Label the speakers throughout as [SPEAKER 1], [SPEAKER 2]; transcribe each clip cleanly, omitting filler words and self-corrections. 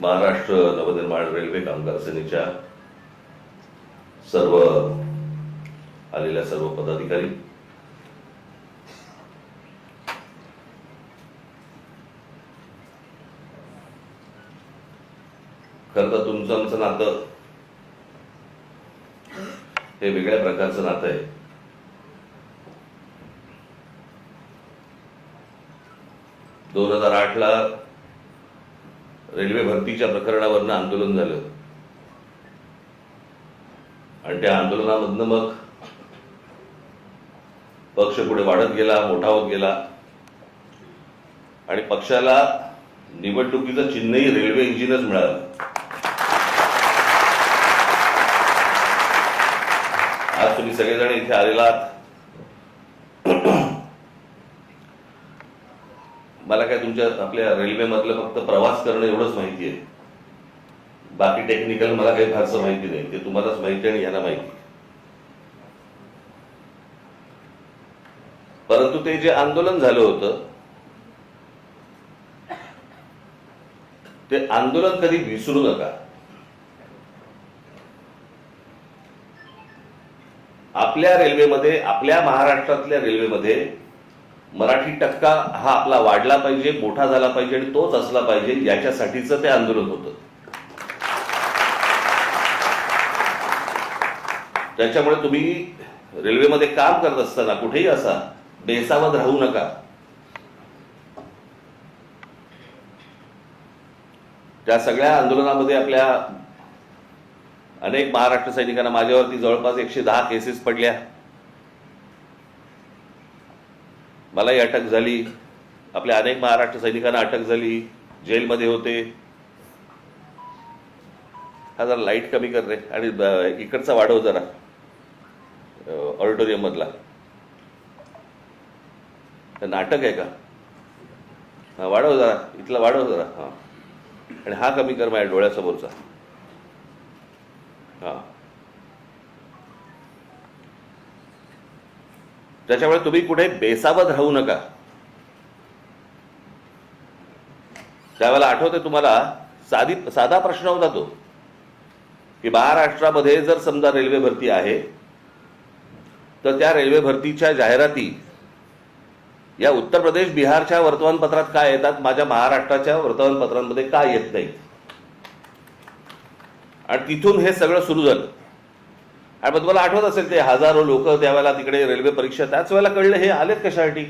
[SPEAKER 1] Maharashtra Navnirman railway कामगार सेनेच्या सर्व आलेल्या सर्व पदाधिकारी, खरं तर तुमचं आमचं नातं हे वेगळ्या प्रकारचं नातं आहे. दोन 2008ला रेल्वे भरतीच्या प्रकरणावरनं आंदोलन झालं आणि त्या आंदोलनामधनं मग पक्ष पुढे वाढत गेला, मोठा होत गेला आणि पक्षाला निवडणुकीचं चिन्हही रेल्वे इंजिनच मिळालं. आज तुम्ही सगळेजण इथे आलेला आहात. मला काय तुमच्या आपल्या रेल्वेमधलं फक्त प्रवास करणं एवढंच माहिती आहे. बाकी टेक्निकल मला काही फारसं माहिती नाही. ते तुम्हालाच माहिती आणि यांना माहिती. परंतु ते जे आंदोलन झालं होतं ते आंदोलन कधी विसरू नका. आपल्या रेल्वेमध्ये, आपल्या महाराष्ट्रातल्या रेल्वेमध्ये मराठी टक्का हा आपला वाढला पाहिजे, मोठा झाला पाहिजे आणि तोच असला पाहिजे, याच्यासाठीचं ते आंदोलन होतं. त्याच्यामुळे तुम्ही रेल्वेमध्ये काम करत असताना कुठेही असा बेसावध राहू नका. त्या सगळ्या आंदोलनामध्ये आपल्या अनेक महाराष्ट्र सैनिकांना, माझ्यावरती जवळपास 110 केसेस पडल्या, मलाही अटक झाली, आपल्या अनेक महाराष्ट्र सैनिकांना अटक झाली, जेलमध्ये होते. हा जरा लाईट कमी कर रे आणि इकडचा वाढव जरा ऑडिटोरियम मधला. नाटक आहे का? हा वाढव जरा, इथला वाढव जरा. हा आणि हा कमी कर माझ्या डोळ्यासमोरचा. हा त्याच्यामुळे तुम्ही कुठे बेसावध राहू नका. त्यावेळेला आठवते तुम्हाला, साधा प्रश्न होता तो की महाराष्ट्रामध्ये जर समजा रेल्वे भरती आहे तर त्या रेल्वे भरतीच्या जाहिराती या उत्तर प्रदेश, बिहारच्या वर्तमानपत्रात काय येतात, माझ्या महाराष्ट्राच्या वर्तमानपत्रांमध्ये का येत नाही? आणि तिथून हे सगळं सुरू झालं. आणि तुम्हाला आठवत असेल ते हजारो लोक त्यावेळेला तिकडे रेल्वे परीक्षा, त्याच वेळेला कळलं हे आलेत कशासाठी,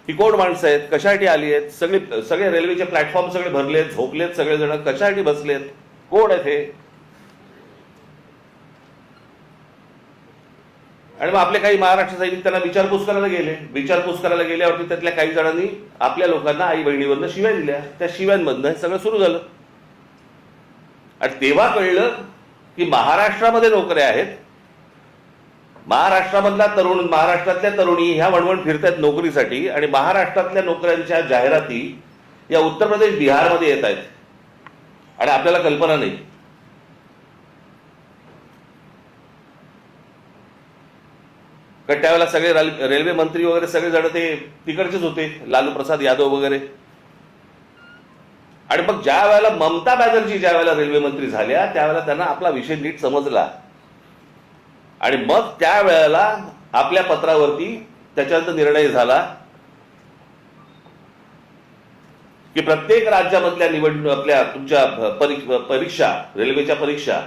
[SPEAKER 1] ही कोण माणसं आहेत, कशासाठी आली आहेत, सगळे रेल्वेचे प्लॅटफॉर्म सगळे भरलेत, झोपलेत सगळेजण, कशासाठी बसलेत, कोण आहेत हे? आणि मग आपले काही महाराष्ट्र सैनिक त्यांना विचारपूस करायला गेले. विचारपूस करायला गेल्यावरती त्यातल्या काही जणांनी आपल्या लोकांना आई बहिणीवरनं शिव्या दिल्या. त्या शिव्यांमधनं हे सगळं सुरू झालं. आणि तेव्हा कळलं की महाराष्ट्रामध्ये नोकऱ्या आहेत, महाराष्ट्रातल्या तरुणी ह्या वणवण फिरतायत नोकरीसाठी, आणि महाराष्ट्रातल्या नोकऱ्यांच्या जाहिराती या उत्तर प्रदेश, बिहारमध्ये येत आहेत आणि आपल्याला कल्पना नाही. कारण त्यावेळेला सगळे रेल्वे मंत्री वगैरे सगळे जण ते तिकडचेच होते, लालू प्रसाद यादव वगैरे. आणि मग ज्या वेळेला ममता बॅनर्जी ज्या वेळेला रेल्वे मंत्री झाल्या त्यावेळेला त्यांना आपला विषय नीट समजला आणि मग त्या वेळेला आपल्या पत्रावरती त्याच्यानंतर निर्णय झाला की प्रत्येक राज्यामधल्या आपल्या तुमच्या परीक्षा, रेल्वेच्या परीक्षा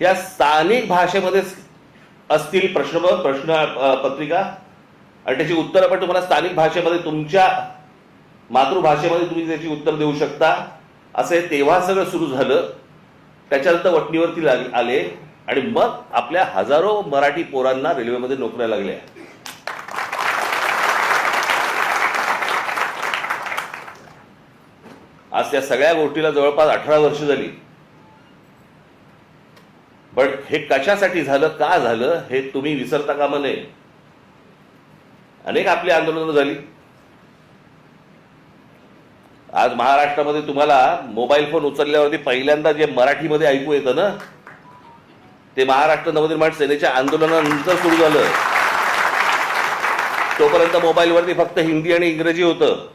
[SPEAKER 1] या स्थानिक भाषेमध्येच असतील. प्रश्न पत्रिका आणि त्याची उत्तरं पण तुम्हाला स्थानिक भाषेमध्ये, तुमच्या मातृभाषेमध्ये तुम्ही त्याची उत्तर देऊ शकता. असे तेव्हा सगळं सुरू झालं. त्याच्यानंतर वटणीवरती आले आणि मग आपल्या हजारो मराठी पोरांना रेल्वेमध्ये नोकऱ्या लागल्या. आज त्या सगळ्या गोष्टीला जवळपास 18 वर्ष झाली. पण हे कशासाठी झालं, का झालं, हे तुम्ही विसरता कामा नये. अनेक आपली आंदोलनं झाली. आज महाराष्ट्रामध्ये तुम्हाला मोबाईल फोन उचलल्यावरती पहिल्यांदा जे मराठीमध्ये ऐकू येतं ना, ते महाराष्ट्र नवनिर्माण सेनेच्या आंदोलनानंतर सुरू झालं. तोपर्यंत मोबाईलवरती फक्त हिंदी आणि इंग्रजी होतं.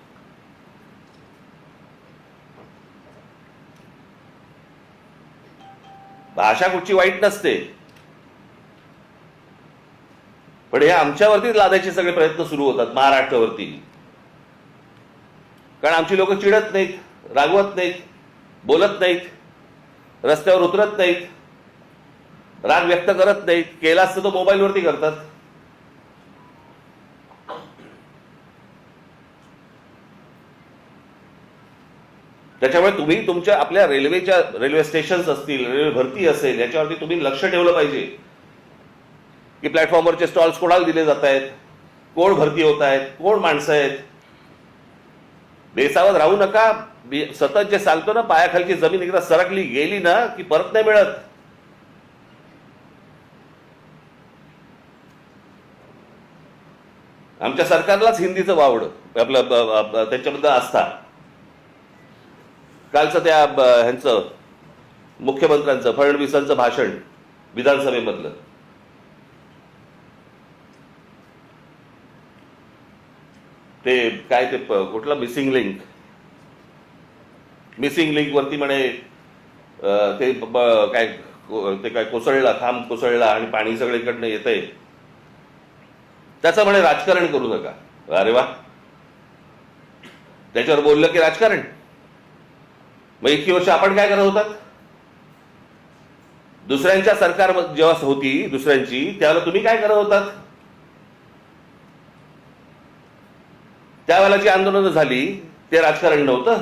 [SPEAKER 1] भाषा कुठची वाईट नसते, पण हे आमच्यावरतीच लादायचे सगळे प्रयत्न सुरू होतात महाराष्ट्रावरती. कारण आमची लोक चिडत नाहीत, रागवत नाहीत, बोलत नाहीत, रस्त्यावर उतरत नाहीत, राग व्यक्त करत नाहीत. केला असतं तो मोबाईलवरती करतात. त्याच्यामुळे तुम्ही तुमच्या आपल्या रेल्वे स्टेशन्स असतील, रेल्वे भरती असेल, याच्यावरती तुम्ही लक्ष ठेवलं पाहिजे की प्लॅटफॉर्मवरचे स्टॉल्स कोणाला दिले जात आहेत, कोण भरती होत आहेत, कोण माणसं आहेत. बेसावध राहू नका. सतत जे सांगतो ना, पायाखालची जमीन एकदा सरकली गेली ना की परत नाही मिळत. आमच्या सरकारलाच हिंदीचं वावडं आपलं त्याच्याबद्दल आस्था. कालचं त्या ह्यांचं मुख्यमंत्र्यांचं फडणवीसांचं भाषण विधानसभेमधलं, ते काय ते कुठलं मिसिंग लिंक वरती म्हणे ते काय कोसळला, खांब कोसळला आणि पाणी सगळीकडनं येतंय, त्याचं म्हणे राजकारण करू नका. अरे वा, त्याच्यावर बोललं की राजकारण. मग इतकी वर्ष आपण काय करत होतात? दुसऱ्यांच्या सरकार जेव्हा होती दुसऱ्यांची, त्यावेळेला तुम्ही काय करत होतात? त्यावेळेला जी आंदोलनं झाली ते राजकारण नव्हतं.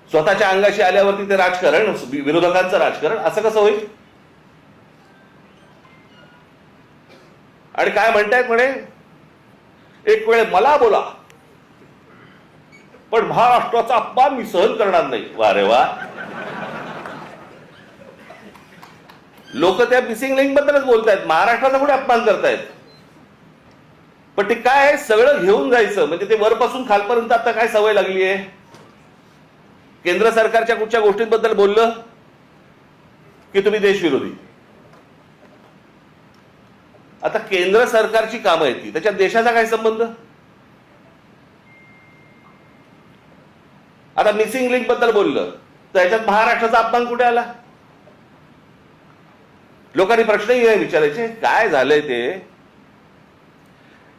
[SPEAKER 1] स्वतःच्या अंगाशी आल्यावरती ते राजकारण, विरोधकांचं राजकारण, असं कसं होईल? आणि काय म्हणतायत म्हणे, एक वेळ मला बोला पण महाराष्ट्राचा अपमान मी सहन करणार नाही. वा रे वा. लोक त्या मिसिंग लिंक बद्दलच बोलतायत, महाराष्ट्राचा कुठे अपमान करतायत? पण ते काय सगळं घेऊन जायचं, म्हणजे ते वरपासून खालपर्यंत आता काय सवय लागली आहे. केंद्र सरकारच्या कुठच्या गोष्टींबद्दल बोललं की तुम्ही देशविरोधी. आता केंद्र सरकारची कामं आहेत ती, त्याच्यात देशाचा काय संबंध? आता मिसिंग लिंक बद्दल बोललं तर ह्याच्यात महाराष्ट्राचा अपमान कुठे आला? लोकांनी प्रश्नही नाही विचारायचे. काय झालंय ते,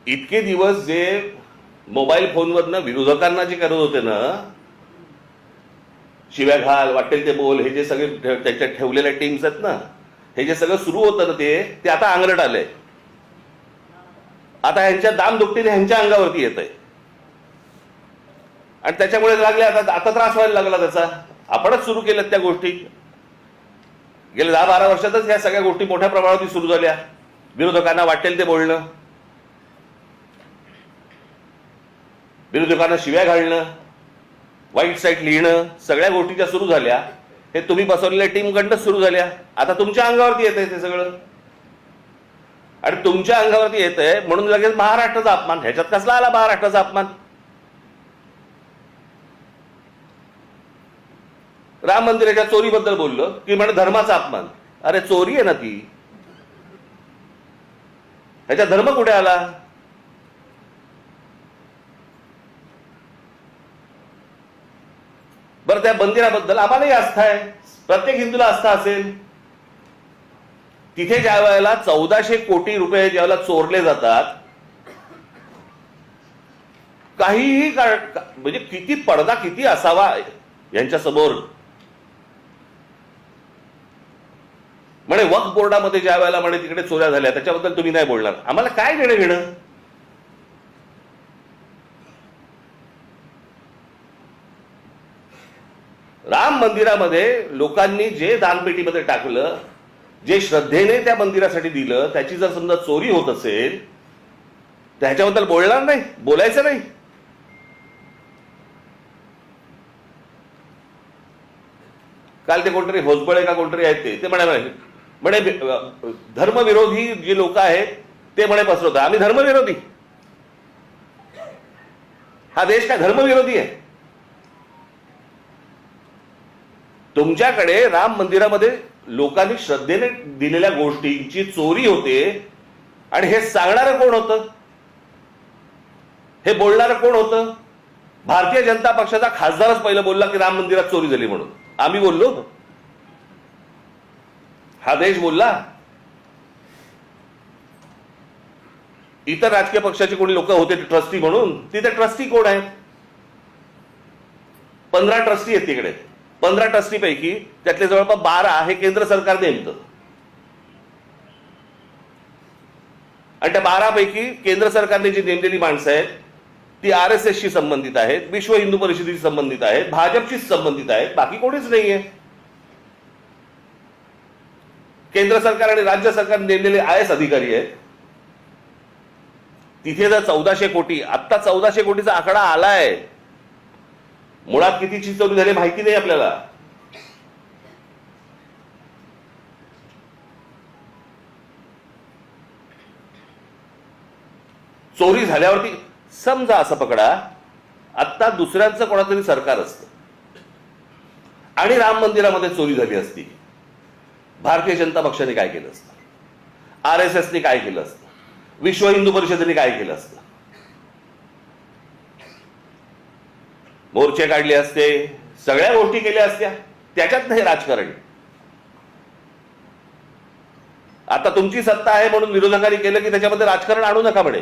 [SPEAKER 1] इतके दिवस जे मोबाईल फोनवरनं विरोधकांना जे करत होते ना, शिव्या घाल, वाटेल ते बोल, हे जे सगळे त्याच्यात ठेवलेल्या टीम्स आहेत ना, हे जे सगळं सुरू होतं ना, ते आता अंगलट आलंय. आता ह्यांच्या दामदुपटीने ह्यांच्या अंगावरती येत आहे आणि त्याच्यामुळे लागले आता त्रास व्हायला लागला त्याचा. आपणच सुरू केल्यात त्या गोष्टी. गेल्या 10-12 वर्षातच ह्या सगळ्या गोष्टी मोठ्या प्रमाणात सुरू झाल्या. विरोधकांना वाटेल ते बोलणं, विरोधकांना शिव्या घालणं, वाईट साईट लिहिणं, सगळ्या गोष्टी ज्या सुरू झाल्या हे तुम्ही बसवलेल्या टीमकडनं सुरू झाल्या. आता तुमच्या अंगावरती येत आहे ते सगळं, आणि तुमच्या अंगावरती येत आहे म्हणून लगेच महाराष्ट्राचा अपमान. ह्याच्यात कसला आला महाराष्ट्राचा अपमान? राम मंदिराच्या चोरीबद्दल बोललं की म्हणे धर्माचा अपमान. अरे चोरी आहे ना ती, ह्याच्यात धर्म कुठे आला? बरं, त्या मंदिराबद्दल आम्हालाही आस्था आहे, प्रत्येक हिंदूला आस्था असेल. तिथे ज्या वेळेला 1400 कोटी रुपये ज्यावेळेला चोरले जातात, काहीही म्हणजे किती पडदा किती असावा यांच्या समोर. म्हणे वक्फ बोर्डामध्ये ज्या वेळेला म्हणे तिकडे चोऱ्या झाल्या त्याच्याबद्दल तुम्ही नाही बोलणार. आम्हाला काय देणं घेणं? राम मंदिरामध्ये लोकांनी जे दानपेटीमध्ये टाकलं, जे श्रद्धेने त्या मंदिरासाठी दिलं, त्याची जर समजा चोरी होत असेल तर ह्याच्याबद्दल बोलणार नाही, बोलायचं नाही. काल ते कोणतरी भोसबळे का कोणतरी आहेत ते म्हणे धर्मविरोधी जे लोक आहेत ते म्हणे पसरवतात. आम्ही धर्मविरोधी? हा देश काय धर्मविरोधी आहे? तुमच्याकडे राम मंदिरामध्ये लोकांनी श्रद्धेने दिलेल्या गोष्टींची चोरी होते आणि हे सांगणारं कोण होतं? हे बोलणारं कोण होतं? भारतीय जनता पक्षाचा खासदारच पहिलं बोलला की राम मंदिरात चोरी झाली म्हणून. आम्ही बोललो हा देश बोलला. इतर राजकीय पक्षाचे कोणी लोक होते ट्रस्टी म्हणून, तिथे ट्रस्टी कोण आहेत? 15 ट्रस्टी आहेत तिकडे. 15 ट्रस्टी पैकी त्यातले जवळपास 12 हे केंद्र सरकार नेमतं. आणि त्या 12 पैकी केंद्र सरकारने जी नेमलेली माणसं आहेत ती RSSशी संबंधित आहेत, विश्व हिंदू परिषदेशी संबंधित आहेत, भाजपशी संबंधित आहेत, बाकी कोणीच नाहीये. केंद्र सरकार आणि राज्य सरकार नेमलेले IAS अधिकारी आहेत. तिथे जर 1400 कोटी, आत्ता 1400 कोटीचा आकडा आलाय. मुळात किती चिचोरी झाली माहिती नाही आपल्याला. चोरी झाल्यावरती समजा असं पकडा, आत्ता दुसऱ्यांचं कोणातरी सरकार असतं आणि राम मंदिरामध्ये चोरी झाली असती, भारतीय जनता पक्षाने काय केलं असतं? RSSने काय केलं असतं? विश्व हिंदू परिषदेने काय केलं असतं? मोर्चे काढले असते, सगळ्या गोष्टी केल्या असत्या. त्याच्यात नाही राजकारण. आता तुमची सत्ता आहे म्हणून विरोधकांनी केलं की त्याच्यामध्ये राजकारण आणू नका म्हणे.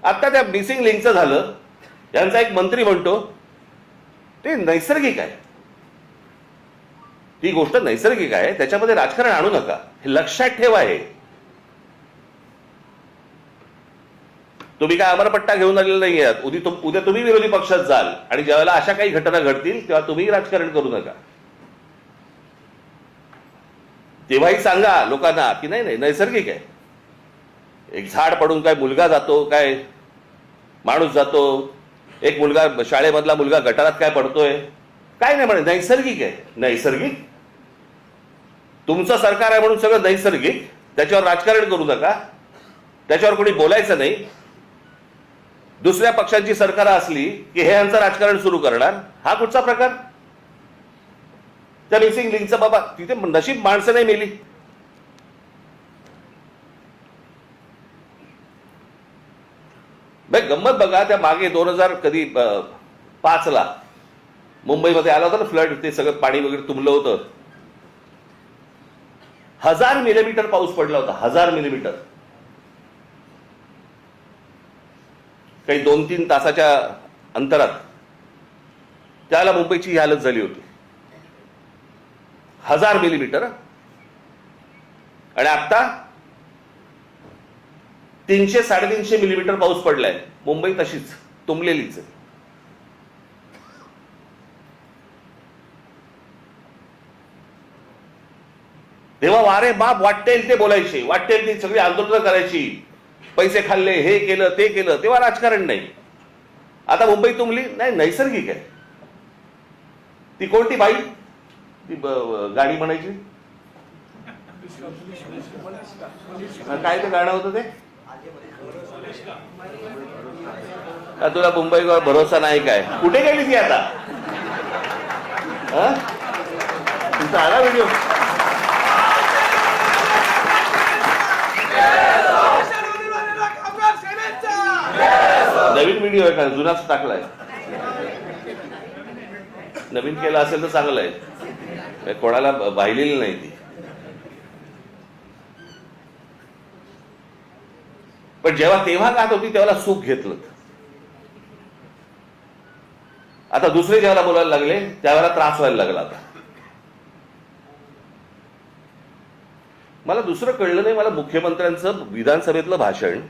[SPEAKER 1] आता त्या मिसिंग लिंकचं झालं, यांचा एक मंत्री म्हणतो ते नैसर्गिक आहे, ती गोष्ट नैसर्गिक आहे, त्याच्यामध्ये राजकारण आणू नका, हे लक्षात ठेवा. हे तुम्ही काय अमरपट्टा घेऊन आलेला नाही आहात. उद्या तुम्ही विरोधी पक्षात जाल आणि ज्यावेळेला अशा काही घटना घडतील तेव्हा तुम्ही राजकारण करू नका. तेव्हाही सांगा लोकांना की नाही नाही नैसर्गिक आहे. एक झाड पडून काय मुलगा जातो, काय माणूस जातो, एक मुलगा शाळेमधला मुलगा गटारात काय पडतोय, काय नाही म्हणे, नैसर्गिक आहे. नैसर्गिक? तुमचं सरकार आहे म्हणून सगळं नैसर्गिक, त्याच्यावर राजकारण करू नका, त्याच्यावर कोणी बोलायचं नाही. दुसऱ्या पक्षांची सरकार असली की हे यांचं राजकारण सुरू करणार, हा कुठचा प्रकार? त्या मिसिंग लिंकचं बाबा तिथे नशीब माणसं नाही मेली. गंमत बघा, त्या मागे 2005 मुंबईमध्ये आला होता ना फ्लड, ते सगळं पाणी वगैरे तुंबलं होतं. 1000 मिलीमीटर पाऊस पडला होता. 1000 मिलीमीटर. काही 2-3 तासाच्या अंतरात त्याला मुंबईची ही हालत झाली होती. 1000 मिलीमीटर. आणि आता 300-350 मिलीमीटर पाऊस पडलाय. मुंबई तशीच तुंबलेलीच आहे. तेव्हा वारे बाप वाटेल ते बोलायचे, वाटेल ती सगळी आंदोलनं करायची, पैसे खाल्ले, हे केलं ते केलं, तेव्हा राजकारण नाही. आता मुंबई तुंबली नाही, नैसर्गिक आहे. ती कोणती बाई ती गाणी म्हणायची, काय ते गाणं होतं ते? तुला मुंबईवर भरोसा नाही काय? कुठे गेली ती आता? तुमचा आला व्हिडिओ? नवीन व्हिडिओ आहे का? जुनाच टाकलाय? नवीन केला असेल तर चांगलं आहे, कोणाला वाहिलेली नाही ती. पण तेव्हा गात होती तेव्हा सुख घेतलं. आता दुसरे जेव्हा बोलायला लागले त्यावेळेला त्रास व्हायला लागला. आता मला दुसरं कळलं नाही. मला मुख्यमंत्र्यांचं विधानसभेतलं भाषण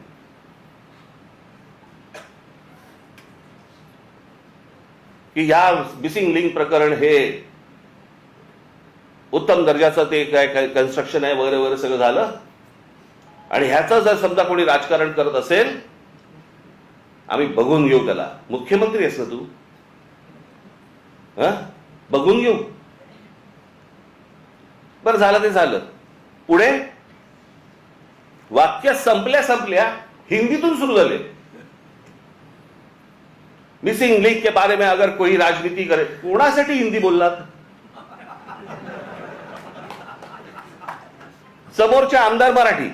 [SPEAKER 1] की या मिसिंग लिंक प्रकरण हे उत्तम दर्जाचं ते काय कन्स्ट्रक्शन आहे वगैरे वगैरे सगळं झालं, आणि ह्याचं जर समजा कोणी राजकारण करत असेल आम्ही बघून घेऊ त्याला. मुख्यमंत्री आहेस ना तू, बघून घेऊ. बरं झालं ते झालं. पुढे वाक्य संपल्या हिंदीतून सुरू झाले. मिसिंग लिंक के बारे में अगर कोई राजनीति करे, कोणासाठी हिंदी बोललात? समोरचे आमदार मराठी,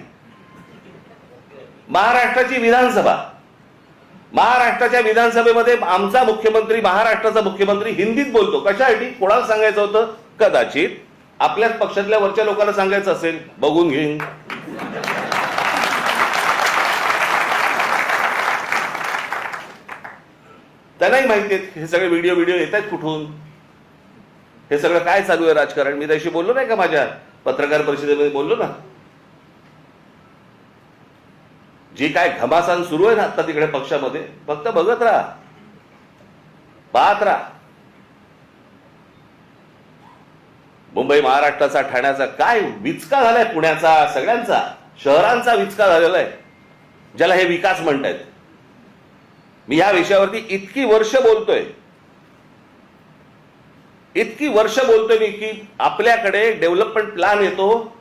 [SPEAKER 1] महाराष्ट्राची विधानसभा, महाराष्ट्राच्या विधानसभेमध्ये आमचा मुख्यमंत्री, महाराष्ट्राचा मुख्यमंत्री हिंदीत बोलतो. कशासाठी? कोणाला सांगायचं होतं? कदाचित आपल्याच पक्षातल्या वरच्या लोकांना सांगायचं असेल बघून घेईन. त्यांनाही माहिती आहे हे सगळे व्हिडिओ येत आहेत कुठून, हे सगळं काय चालू आहे राजकारण. मी त्याशी बोललो नाही का, माझ्या पत्रकार परिषदेमध्ये बोललो ना. जी काय घमासान सुरू आहे ना आता तिकडे पक्षामध्ये, फक्त बघत राहा, पाहत राहा. मुंबई महाराष्ट्राचा, ठाण्याचा काय विचका झालाय, पुण्याचा, सगळ्यांचा शहरांचा विचका झालेला आहे, ज्याला हे विकास म्हणतायत. मी या विषयावरती इतकी वर्ष बोलतोय मी की आपल्याकडे डेव्हलपमेंट प्लॅन येतो,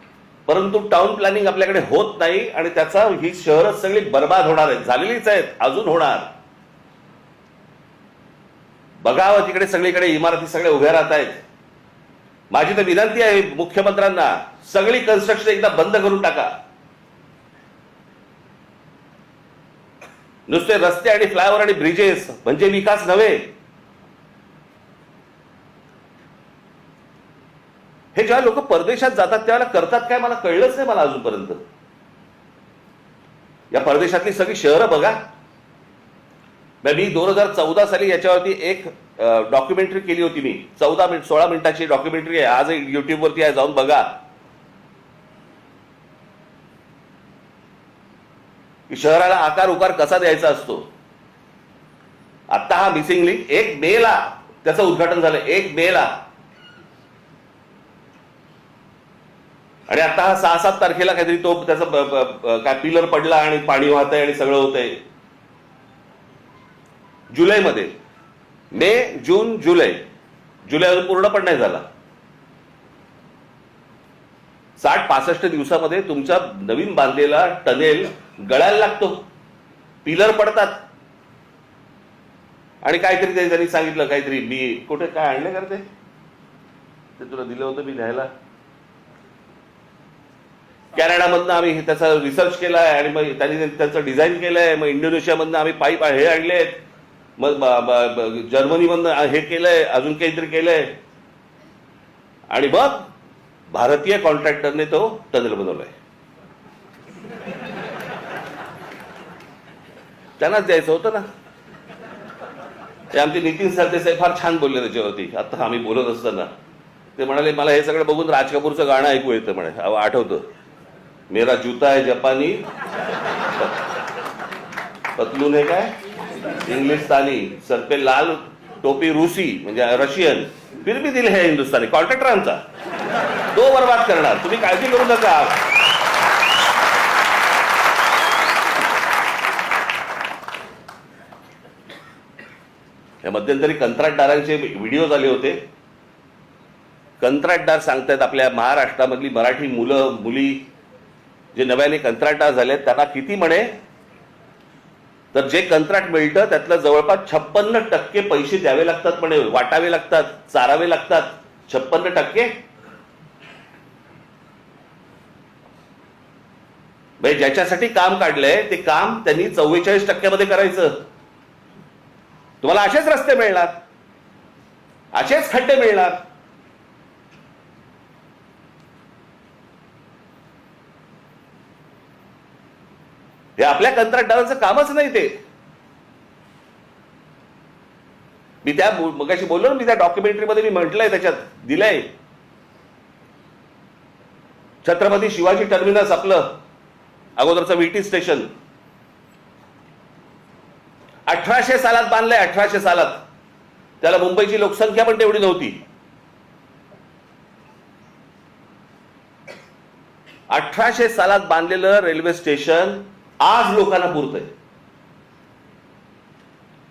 [SPEAKER 1] परंतु टाउन प्लॅनिंग आपल्याकडे होत नाही आणि त्याचा ही शहरं सगळी बर्बाद होणार आहेत, झालेलीच आहेत, अजून होणार. बघावं तिकडे सगळीकडे इमारती सगळ्या उभ्या राहत आहेत. माझी तर विनंती आहे मुख्यमंत्र्यांना, सगळी कन्स्ट्रक्शन एकदा बंद करून टाका. नुसते रस्ते आणि फ्लायओव्हर आणि ब्रिजेस म्हणजे विकास नव्हे. हे जेव्हा लोक परदेशात जातात त्यावेळेला करतात काय मला कळलंच नाही, मला अजूनपर्यंत. या परदेशातली सगळी शहरं बघा. मी 2014 साली याच्यावरती एक डॉक्युमेंटरी केली होती. मी 16 मिनिटाची डॉक्युमेंटरी आहे, आज युट्यूबवरती आहे, जाऊन बघा. की शहराला आकार उकार कसा द्यायचा असतो. आता हा मिसिंग लिंक 1 मेला त्याचं उद्घाटन झालं, 1 मेला. आणि आता हा 6-7 तारखेला काहीतरी तो त्याचा काय पिलर पडला आणि पाणी वाहत आहे आणि सगळं होतंय. जुलैमध्ये, मे, जून, जुलै अजून पूर्ण पण नाही झाला. 60-65 दिवसामध्ये तुमचा नवीन बांधलेला टनेल गळायला लागतो, पिलर पडतात. आणि काहीतरी त्यांनी सांगितलं, काहीतरी मी कुठे काय आणले करते ते तुला दिलं होतं मी लिहायला. कॅनडामधनं आम्ही त्याचा रिसर्च केलाय आणि मग त्यांनी त्याचं डिझाईन केलंय. मग इंडोनेशियामधनं आम्ही पाईप हे आणलेत, मग जर्मनीमधनं हे केलंय, अजून काहीतरी केलंय. आणि मग भारतीय कॉन्ट्रॅक्टरने तो टनेल बनवलाय. त्यांनाच द्यायचं होतं ना. ते आमचे नितीन सरदेसाई फार छान बोलले त्याच्यावरती. आता आम्ही बोलत असताना ते म्हणाले, मला हे सगळं बघून राज कपूरचं गाणं ऐकू येतं म्हणे, आठवतं. मेरा जूता है जापानी, पतलून है काय इंग्लिशस्थानी, सर पे लाल टोपी रूसी म्हणजे रशियन, फिर भी दिल है हिंदुस्थानी. कॉन्ट्रॅक्टरांचा तो बर्बाद करणार, तुम्ही काळजी करू नका. या मध्यंतरी कंत्राटदारांचे व्हिडिओ आले होते. कंत्राटदार सांगतायत आपल्या महाराष्ट्रामधली मराठी मुलं मुली जे नव्याने कंत्राटदार झालेत त्यांना किती म्हणे, तर जे कंत्राट मिळतं त्यातलं जवळपास 56% पैसे द्यावे लागतात म्हणे, वाटावे लागतात, चारावे लागतात. 56%. म्हणजे ज्याच्यासाठी काम काढलंय ते काम त्यांनी 44% मध्ये करायचं. तुम्हाला असेच रस्ते मिळणार, असेच खड्डे मिळणार. हे आपल्या कंत्राटदाराचं कामच नाही. ते मी त्या मगाशी बोललो ना, मी त्या डॉक्युमेंटरीमध्ये मी म्हटलंय, त्याच्यात दिलंय. छत्रपती शिवाजी टर्मिनस आपलं अगोदरचं VT स्टेशन 1800 सालात बांधलंय. 1800 सालात. त्याला मुंबईची लोकसंख्या पण तेवढी नव्हती. 1800 सालात बांधलेलं रेल्वे स्टेशन आज लोकांना पुरतंय.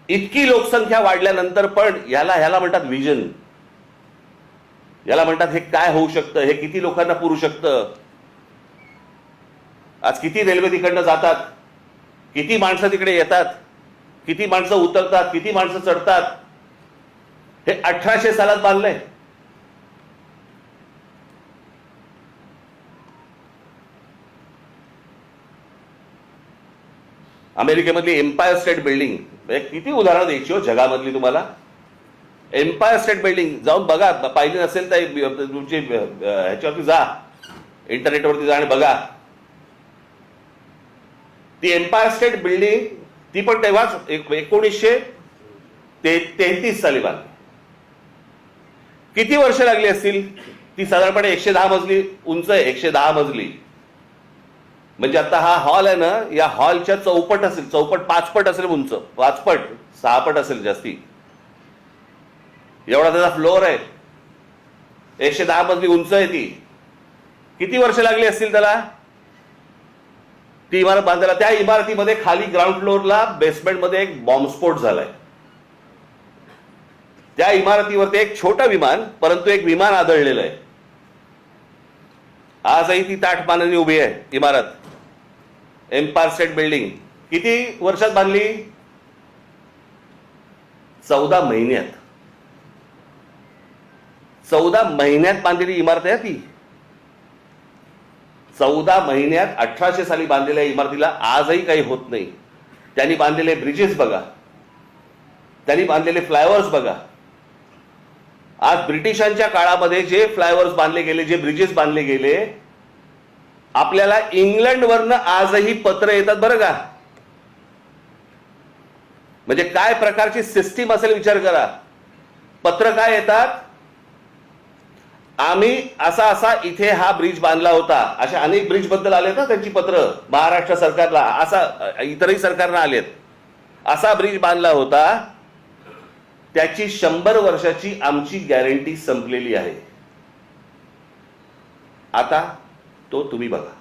[SPEAKER 1] इतकी लोकसंख्या वाढल्यानंतर पण ह्याला म्हणतात विजन. याला म्हणतात हे काय होऊ शकतं, हे किती लोकांना पुरू शकतं. आज किती रेल्वे तिकडनं जातात, किती माणसं तिकडे येतात, किती माणसं उतरतात, किती माणसं चढतात. हे 1800 सालात बांधलंय. अमेरिकेमधली एम्पायर स्टेट बिल्डिंग, किती उदाहरणं द्यायची हो जगामधली तुम्हाला. एम्पायर स्टेट बिल्डिंग जाऊन बघा, पाहिली नसेल तर तुमची ह्याच्यावरती जा, इंटरनेटवरती जा आणि बघा. ती एम्पायर स्टेट बिल्डिंग ती पण तेव्हाच 1933 साली बांधली. किती वर्ष लागली असतील? ती साधारणपणे 110 मजली उंच आहे, 110 मजली. म्हणजे आता हा हॉल आहे ना, या हॉलच्या चौपट असेल, चौपट 5 पट असेल उंच, 5 पट 6 पट असेल जास्ती, एवढा त्याचा फ्लोअर आहे. 110 मजली उंच आहे ती. किती वर्ष लागली असतील त्याला ती इमारत बांधायला? त्या इमारतीमध्ये खाली ग्राउंड फ्लोअरला बेसमेंटमध्ये एक बॉम्बस्फोट झालाय. त्या इमारतीवरती एक छोटं विमान, परंतु एक विमान आदळलेलं आहे. आजही ती ताठमानाने उभी आहे इमारत, एम्पायर स्टेट बिल्डिंग. किती वर्षात बांधली? 14 महिन्यात. 14 महिन्यात बांधलेली इमारत आहे ती. 14 महिन्यात 1800 साली बांधलेल्या इमारतीला आजही काही होत नाही. त्यांनी बांधलेले ब्रिजेस बघा, त्यांनी बांधलेले फ्लायओव्हर्स बघा. आज ब्रिटिशांच्या काळामध्ये जे फ्लायओव्हर्स बांधले गेले, जे ब्रिजेस बांधले गेले, आपल्याला इंग्लंडवरनं आजही पत्र येतात बरं का. म्हणजे काय प्रकारची सिस्टीम असेल विचार करा. पत्र काय येतात, आम्ही असा असा इथे हा ब्रिज बांधला होता. अशा अनेक ब्रिज बद्दल आले ना त्यांची पत्र महाराष्ट्र सरकारला, असा इतरही सरकारना आलेत. असा ब्रिज बांधला होता, त्याची 100 वर्षाची आमची गॅरंटी संपलेली आहे. आता तो तुम्ही बघा.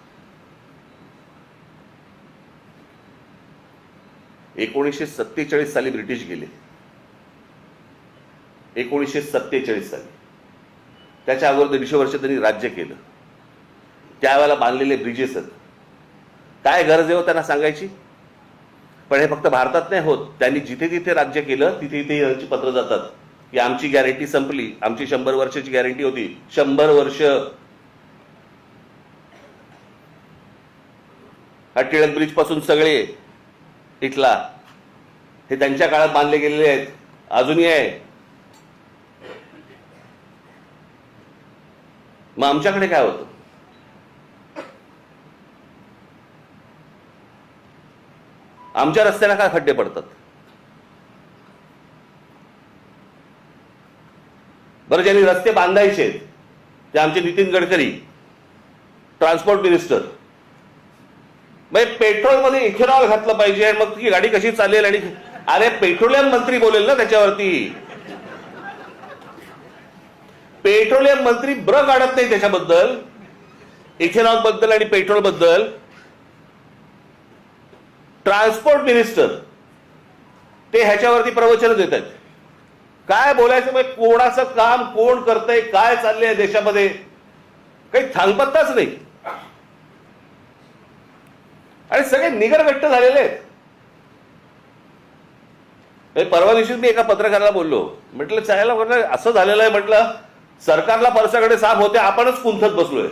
[SPEAKER 1] 1947 साली ब्रिटिश गेले, 1947 साली. त्याच्या अगोदर 150 वर्ष त्यांनी राज्य केलं. त्यावेळेला बांधलेले ब्रिजेस आहेत. काय गरज आहे हो त्यांना सांगायची? पण हे फक्त भारतात नाही होत. त्यांनी जिथे जिथे राज्य केलं तिथे तिथे यांची पत्र जातात की आमची गॅरंटी संपली, आमची 100 वर्षाची गॅरंटी होती. 100 वर्ष. हा टिळक ब्रिज पासून सगळे इथला हे त्यांच्या काळात बांधले गेलेले आहेत, अजूनही आहे. मग आमच्याकडे काय होतं? आमच्या रस्त्याला काय खड्डे पडतात? बरं, ज्यांनी रस्ते बांधायचे ते आमचे नितीन गडकरी, ट्रान्सपोर्ट मिनिस्टर. मग पेट्रोलमध्ये इथेनॉल घातलं पाहिजे, मग ती गाडी कशी चालेल? आणि अरे पेट्रोलियम मंत्री बोलेल ना त्याच्यावरती. पेट्रोलियम मंत्री ब्र काढत नाही त्याच्याबद्दल, इथेनॉल बद्दल आणि पेट्रोल बद्दल. ट्रान्सपोर्ट मिनिस्टर ते ह्याच्यावरती प्रवचन देत आहेत. काय बोलायचं? मग कोणाचं काम कोण करतंय, काय चाललंय देशामध्ये, काही थांगपत्ताच नाही. आणि सगळे निगरगट्ट झालेले आहेत. परवा दिवशी मी एका पत्रकाराला बोललो, म्हटलं चायला असं झालेलं आहे, म्हटलं सरकारला परसाकडे साप होते, आपणच कुंथत बसलोय.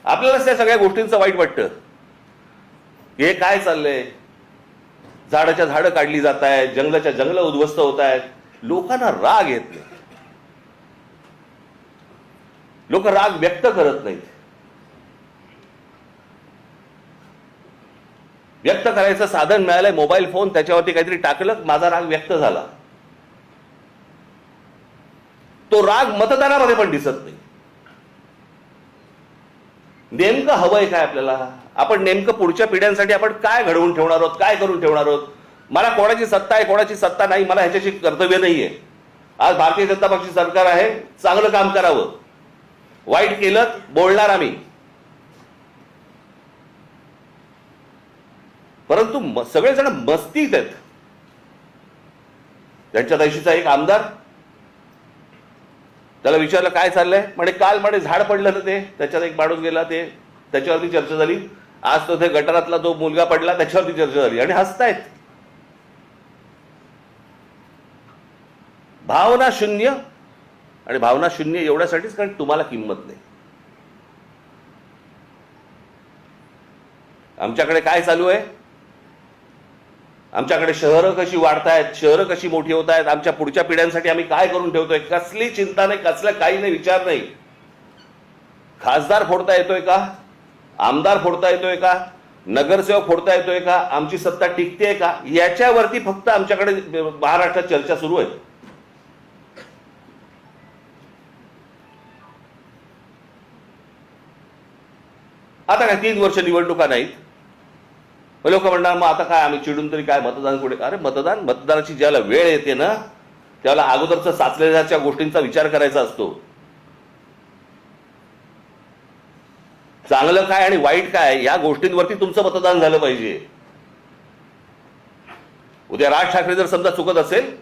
[SPEAKER 1] आपल्यालाच त्या सगळ्या गोष्टींचं वाईट वाटतं. हे काय चाललंय? झाडाच्या झाडं काढली जात आहेत, जंगलाच्या जंगलं उद्ध्वस्त होत आहेत. लोकांना राग येत नाही, लोक राग व्यक्त करत नाहीत. व्यक्त करायचं साधन मिळालंय मोबाईल फोन, त्याच्यावरती काहीतरी टाकलं, माझा राग व्यक्त झाला. तो राग मतदानामध्ये पण दिसत नाही. नेमकं हवंय काय आपल्याला? आपण नेमकं पुढच्या पिढ्यांसाठी आपण काय घडवून ठेवणार आहोत, काय करून ठेवणार आहोत? मला कोणाची सत्ता आहे, कोणाची सत्ता नाही, मला ह्याच्याशी कर्तव्य नाहीये. आज भारतीय जनता पक्षाचे सरकार आहे, चांगलं काम करावं. वाईट केलं बोलणार आम्ही, परंतु सगळेजण मस्तीत आहेत. त्यांच्या दिवशीचा एक आमदार, त्याला विचारलं काय चाललंय, म्हणे काल म्हणे झाड पडलं ना, ते त्याच्यात एक माणूस गेला, ते त्याच्यावरती चर्चा झाली. आज तो ते गटारातला तो मुलगा पडला, त्याच्यावरती चर्चा झाली. आणि हसतायत. भावना शून्य. आणि भावना शून्य एवढ्यासाठीच कारण तुम्हाला किंमत नाही. आमच्याकडे काय चालू आहे? आमच्याकडे शहरं कशी वाढतायत, शहरं कशी मोठी होत आहेत, आमच्या पुढच्या पिढ्यांसाठी आम्ही काय करून ठेवतोय, कसली चिंता नाही, कसलं काही नाही, विचार नाही. खासदार फोडता येतोय का, आमदार फोडता येतोय का, नगरसेवक फोडता येतोय का, आमची सत्ता टिकतेय का, याच्यावरती फक्त आमच्याकडे महाराष्ट्रात चर्चा सुरू आहे. आता काय 3 वर्ष निवडणुका नाहीत, लोक म्हणणार मग आता काय आम्ही चिडून तरी काय मतदान कुठे. अरे मतदानाची ज्याला वेळ येते ना त्याला अगोदरच साचलेल्या गोष्टींचा विचार करायचा असतो. चांगलं काय आणि वाईट काय या गोष्टींवरती तुमचं मतदान झालं पाहिजे. उद्या राज ठाकरे जर समजा चुकत असेल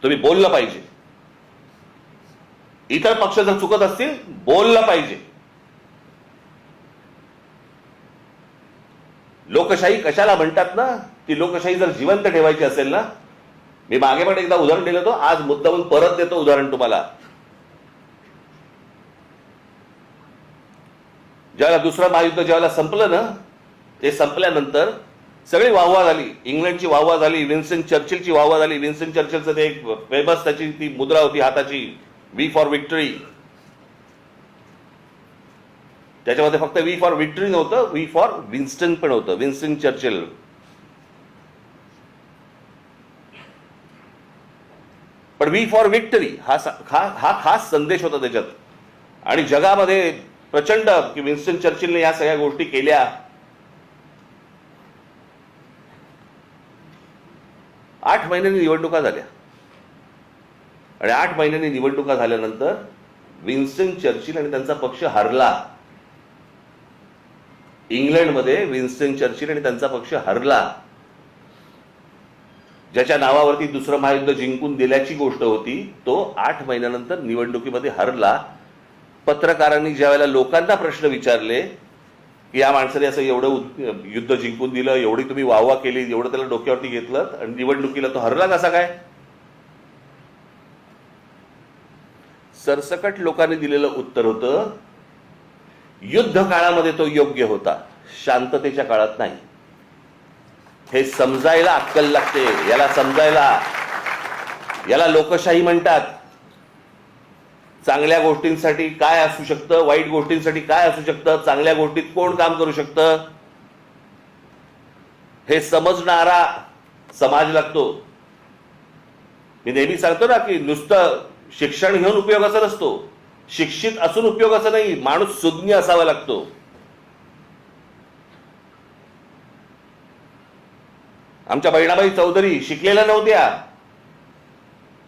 [SPEAKER 1] तुम्ही बोललं पाहिजे, इतर पक्ष जर चुकत असतील बोललं पाहिजे. लोकशाही कशाला म्हणतात ना, ती लोकशाही जर जिवंत ठेवायची असेल ना, मी मागे पण एकदा उदाहरण दिलं होतं, आज मुद्दामून परत देतो उदाहरण तुम्हाला. ज्यावेळेला दुसरं महायुद्ध ज्यावेळेला संपलं ना, ते संपल्यानंतर सगळी वाहवा झाली, इंग्लंडची वाहवा झाली, विन्स्टन चर्चिलची वाहवा झाली. विन्स्टन चर्चिलचं ते एक फेमस त्याची ती मुद्रा होती हाताची, वी फॉर विक्टरी. त्याच्यामध्ये फक्त वी फॉर विक्टरी नव्हतं, वी फॉर विन्स्टन पण होतं, विन्स्टन चर्चिल. पण वी फॉर विक्टरी हा खास संदेश होता त्याच्यात. आणि जगामध्ये प्रचंड की विन्स्टन चर्चिलने या सगळ्या गोष्टी केल्या. 8 महिन्यांनी निवडणुका झाल्या आणि 8 महिन्यांनी निवडणुका झाल्यानंतर विन्स्टन चर्चिल आणि त्यांचा पक्ष हरला. इंग्लंडमध्ये विन्स्टन चर्चिल आणि त्यांचा पक्ष हरला. ज्याच्या नावावरती दुसरं महायुद्ध जिंकून दिल्याची गोष्ट होती तो 8 महिन्यानंतर निवडणुकीमध्ये हरला. पत्रकारांनी ज्यावेळेला लोकांना प्रश्न विचारले की या माणसाने असं एवढं युद्ध जिंकून दिलं, एवढी तुम्ही वाहवा केली, एवढं त्याला डोक्यावरती घेतलं आणि निवडणुकीला तो हरला कसा काय, सरसकट लोकांनी दिलेलं उत्तर होतं युद्ध काळामध्ये तो योग्य होता, शांततेच्या काळात नाही. हे समजायला अक्कल लागते, याला समजायला, याला लोकशाही म्हणतात. चांगल्या गोष्टींसाठी काय असू शकतं, वाईट गोष्टींसाठी काय असू शकतं, चांगल्या गोष्टीत कोण काम करू शकतं, हे समजणारा समाज लागतो. मी नेहमी सांगतो ना की नुसतं शिक्षण घेऊन उपयोगाचा नसतो, शिक्षित असून उपयोगाचा नाही, माणूस सुज्ञ असावा लागतो. आमच्या बहिणाबाई चौधरी शिकलेल्या नव्हत्या,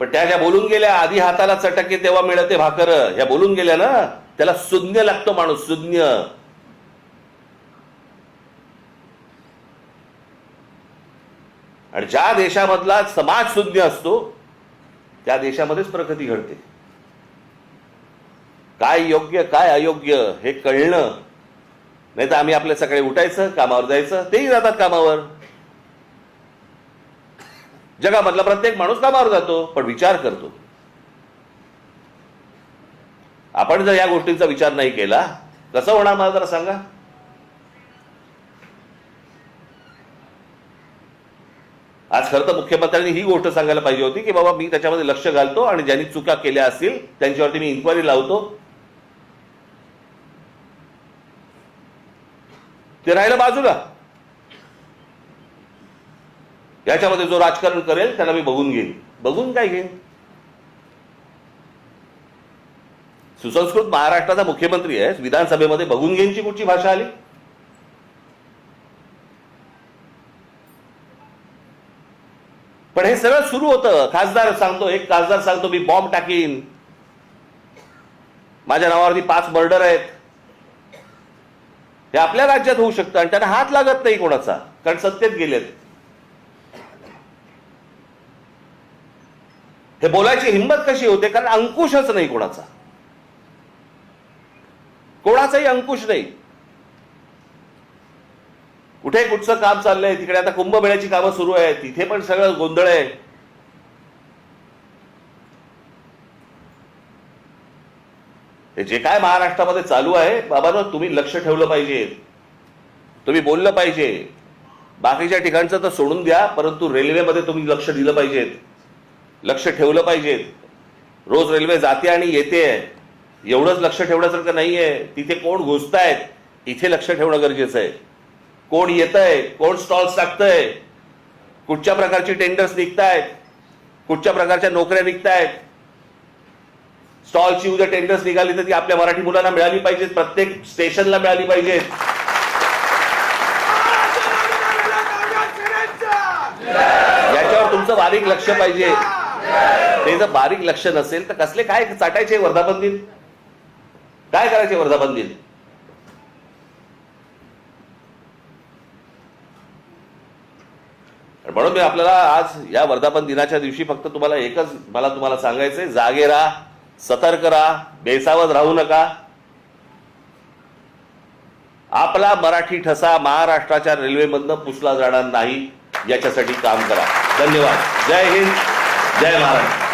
[SPEAKER 1] पण त्या ज्या बोलून गेल्या, आधी हाताला चटके तेव्हा मिळते भाकर, ह्या बोलून गेल्या ना, त्याला सुज्ञ लागतो माणूस, सुज्ञ. आणि ज्या देशामधला समाज सुज्ञ असतो त्या देशामध्येच प्रगती घडते. काय योग्य काय अयोग्य हे कळणं, नाही तर आम्ही आपल्या सकाळी उठायचं, कामावर जायचं, तेही जातात कामावर. जगामधला प्रत्येक माणूस कामावर जातो पण विचार करतो. आपण जर या गोष्टींचा विचार नाही केला कसं होणार मला जरा सांगा. आज खरं तर मुख्यमंत्र्यांनी ही गोष्ट सांगायला पाहिजे होती की बाबा मी त्याच्यामध्ये लक्ष घालतो आणि ज्यांनी चुका केल्या असतील त्यांच्यावरती मी इन्क्वायरी लावतो. ते राहिलं बाजूला. याच्यामध्ये जो राजकारण करेल त्याला मी बघून घेईन. बघून काय घेईन? सुसंस्कृत महाराष्ट्राचा मुख्यमंत्री आहे, विधानसभेमध्ये बघून घेईनची कुठची भाषा आली? पण हे सगळं सुरू होतं. खासदार सांगतो, एक खासदार सांगतो मी बॉम्ब टाकीन, माझ्या नावावरती 5 मर्डर आहेत. हे आपल्या राज्यात होऊ शकतं आणि त्यांना हात लागत नाही कोणाचा, कारण सत्तेत गेलेत. हे बोलायची हिंमत कशी होते? कारण अंकुशच नाही कोणाचा, कोणाचाही अंकुश नाही. कुठे कुठचं काम चाललंय, तिकडे आता कुंभमेळ्याची कामं सुरू आहेत, तिथे पण सगळं गोंधळ आहे. हे जे काय महाराष्ट्रामध्ये चालू आहे बाबांनो, तुम्ही लक्ष ठेवलं पाहिजे, तुम्ही बोललं पाहिजे. बाकीच्या ठिकाणचं तर सोडून द्या, परंतु रेल्वेमध्ये तुम्ही लक्ष दिलं पाहिजेत, लक्ष ठेवलं पाहिजेत. रोज रेल्वे जाते आणि येते, एवढंच लक्ष ठेवण्यासारखं नाहीये. तिथे कोण घुसतायत इथे लक्ष ठेवणं गरजेचं आहे. कोण येतंय, कोण स्टॉल्स टाकतंय, कुठच्या प्रकारची टेंडर्स निघतायत, कुठच्या प्रकारच्या नोकऱ्या निघतायत. स्टॉलची उद्या टेंडर्स निघाली तर ती आपल्या मराठी मुलांना मिळाली पाहिजेत, प्रत्येक स्टेशनला मिळाली पाहिजेत. याच्यावर तुमचं बारीक लक्ष पाहिजे. ते जर बारीक लक्ष नसेल तर कसले काय चाटायचे वर्धापन दिन, काय करायचे वर्धापन दिन. म्हणून मी आपल्याला आज या वर्धापन दिनाच्या दिवशी फक्त तुम्हाला एकच मला तुम्हाला सांगायचंय, जागे राहा, सतर्क राहा, बेसावध राहू नका. आपला मराठी ठसा महाराष्ट्राच्या रेल्वेमधनं पुसला जाणार नाही याच्यासाठी काम करा. धन्यवाद. जय हिंद, जय महाराष्ट्र.